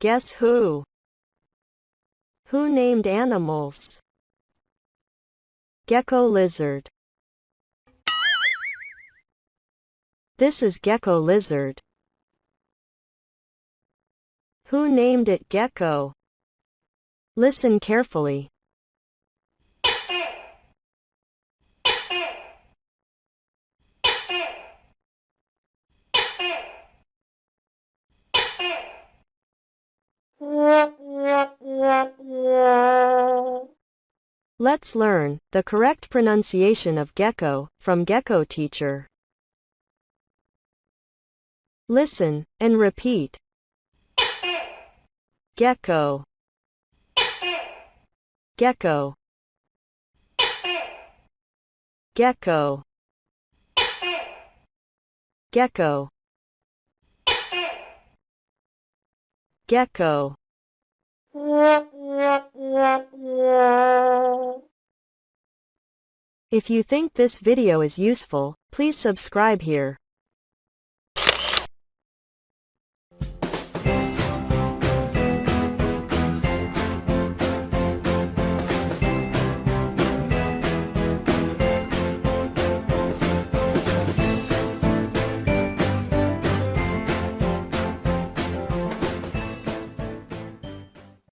Guess who? Who named animals? Gecko Lizard. This is Gecko Lizard. Who named it Gecko? Listen carefully. Let's learn the correct pronunciation of gecko from Gecko Teacher. Listen and repeat. Gecko. Gecko. Gecko. Gecko. Gecko. If you think this video is useful, please subscribe here.